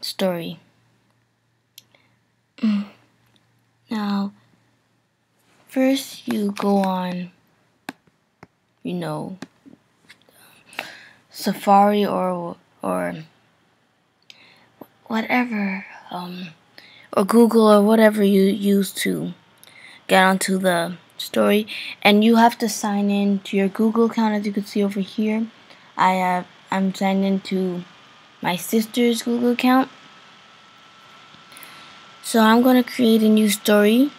story. Now, first you go on, Safari or whatever, or Google or whatever you use to get onto the story, and you have to sign in to your Google account. As you can see over here, I'm signed into my sister's Google account. So I'm gonna create a new story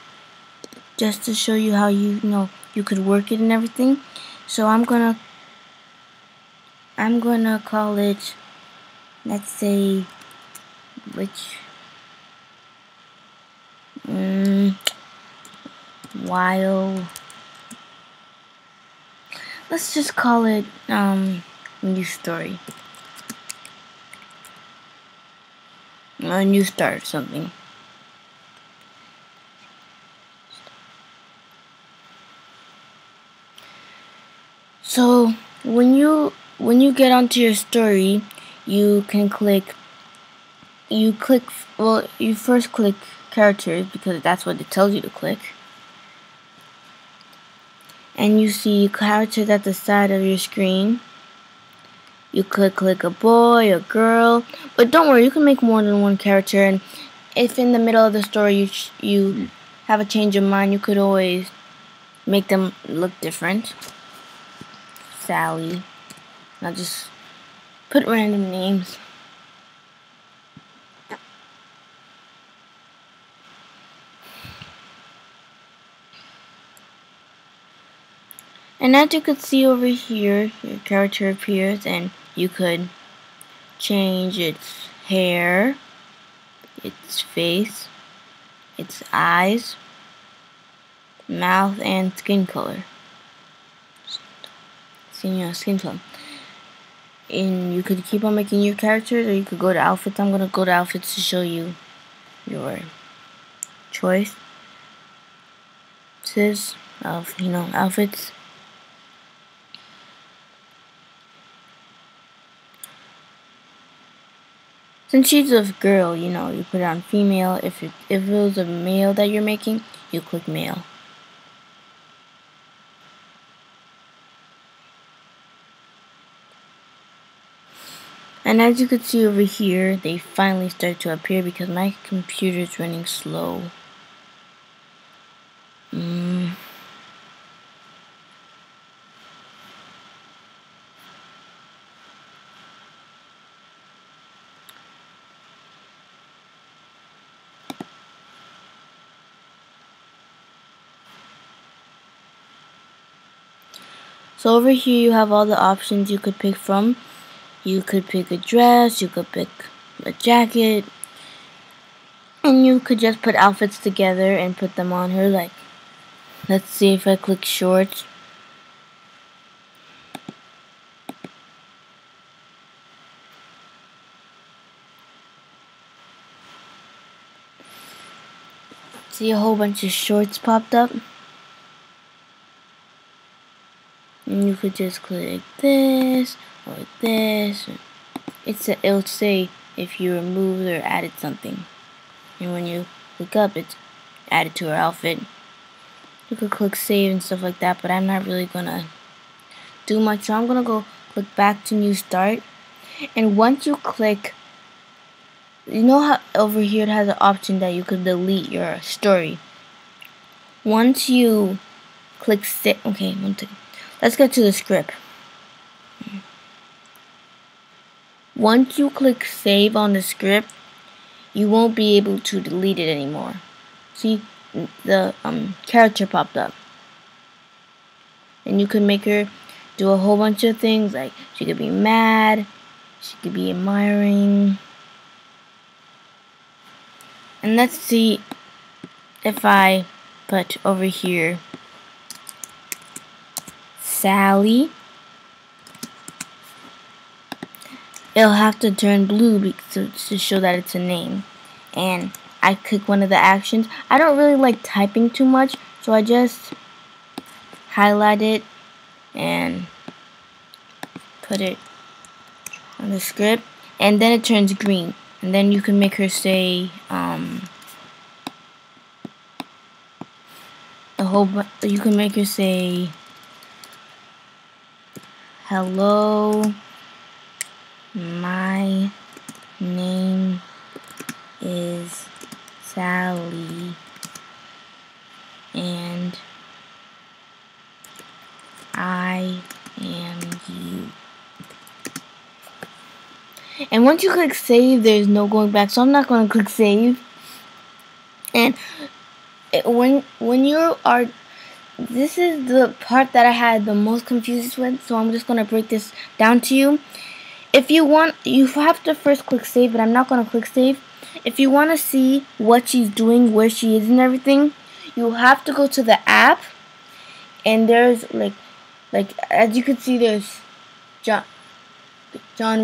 just to show you how you could work it and everything. So I'm gonna call it, let's say, let's just call it new story, a new start or something. So when you get onto your story, you can you first click characters, because that's what it tells you to click. And you see characters at the side of your screen. You could click a boy or girl, but don't worry, you can make more than one character. And if in the middle of the story you have a change of mind, you could always make them look different. Sally. I'll just put random names. And as you can see over here, your character appears, and you could change its hair, its face, its eyes, mouth, and skin color. Skin tone. And you could keep on making your characters, or you could go to outfits. I'm gonna go to outfits to show you your choice of outfits. Since she's a girl, you put it on female. If it was a male that you're making, you click male. And as you can see over here, they finally start to appear because my computer is running slow. So over here you have all the options you could pick from. You could pick a dress, you could pick a jacket, and you could just put outfits together and put them on her. Like, let's see if I click shorts. See, a whole bunch of shorts popped up. And you could just click this or this. It'll say if you removed or added something. And when you look up, it's added to her outfit. You could click save and stuff like that, but I'm not really gonna do much. So I'm gonna go click back to new start. And once you click, you know how over here it has an option that you could delete your story. Once you click save, okay, one second. Let's get to the script. Once you click save on the script, you won't be able to delete it anymore. See, the character popped up. And you can make her do a whole bunch of things, like she could be mad, she could be admiring. And let's see if I put over here Sally. It'll have to turn blue to show that it's a name. And I click one of the actions. I don't really like typing too much, so I just highlight it and put it on the script, and then it turns green. And then you can make her say you can make her say, hello, my name is Sally, and I am you. And once you click save, there's no going back, so I'm not going to click save. And when you are, this is the part that I had the most confusion with, so I'm just going to break this down to you. If you want, you have to first click save, but I'm not going to click save. If you want to see what she's doing, where she is and everything, you have to go to the app, and there's like as you can see, there's John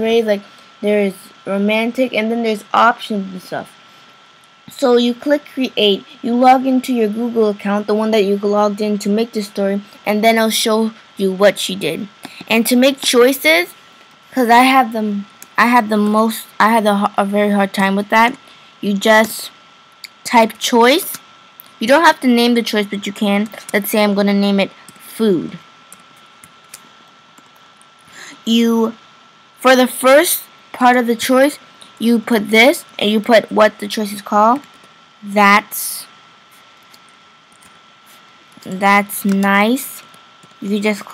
Ray, like there's romantic, and then there's options and stuff. So you click create, you log into your Google account, the one that you logged in to make the story, and then it'll show you what she did. And to make choices, because I had a very hard time with that, you just type choice. You don't have to name the choice, but you can. Let's say I'm going to name it food. For the first part of the choice, you put this, and you put what the choice is called. That's nice. You can just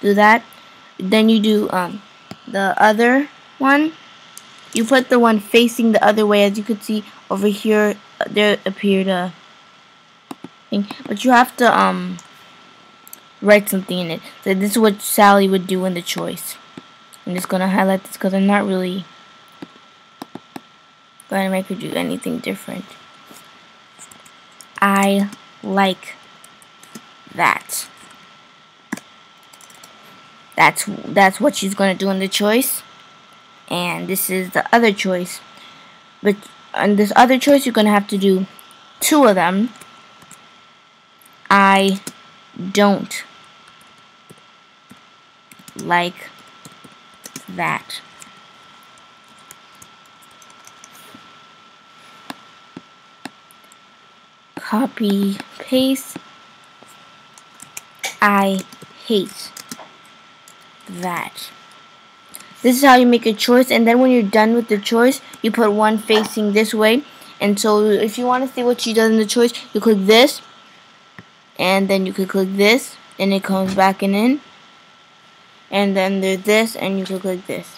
do that. Then you do the other one. You put the one facing the other way. As you can see over here, there appeared a thing, but you have to write something in it. So this is what Sally would do in the choice. I'm just gonna highlight this because I'm not really going to make her do anything different. I like that. That's what she's going to do in the choice. And this is the other choice. But on this other choice, you're going to have to do 2 of them. I don't like that. Copy, paste. I hate that. This is how you make a choice, and then when you're done with the choice, you put one facing this way. And so if you want to see what she does in the choice, you click this, and then you could click this, and it comes back in. And then there's this, and you could click this.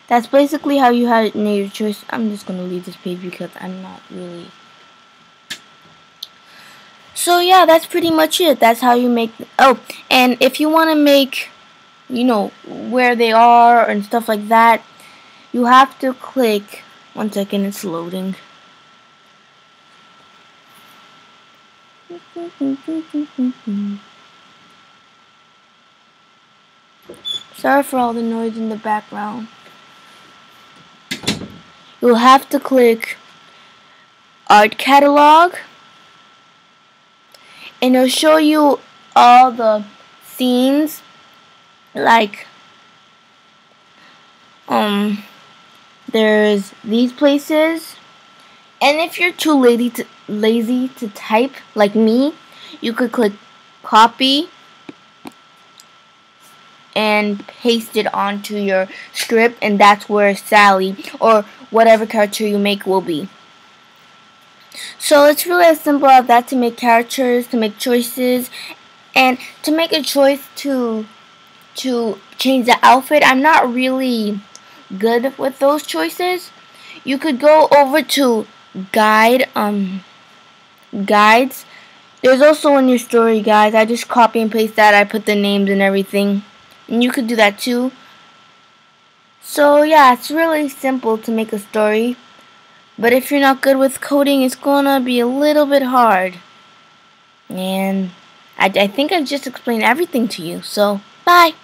That's basically how you had your choice. I'm just going to leave this page because I'm not really... So yeah, that's pretty much it. That's how you make... Oh, and if you want to make, you know, where they are and stuff like that, you have to click... One second, it's loading. Sorry for all the noise in the background. You'll have to click Art Catalog, and it'll show you all the scenes, like there's these places. And if you're too lazy to type like me, you could click copy and paste it onto your script, and that's where Sally or whatever character you make will be. So it's really as simple as that, to make characters, to make choices, and to make a choice to change the outfit. I'm not really good with those choices. You could go over to guides. There's also in your story guides. I just copy and paste that. I put the names and everything, and you could do that too. So yeah, it's really simple to make a story, but if you're not good with coding, it's gonna be a little bit hard. And I think I just explained everything to you. So bye.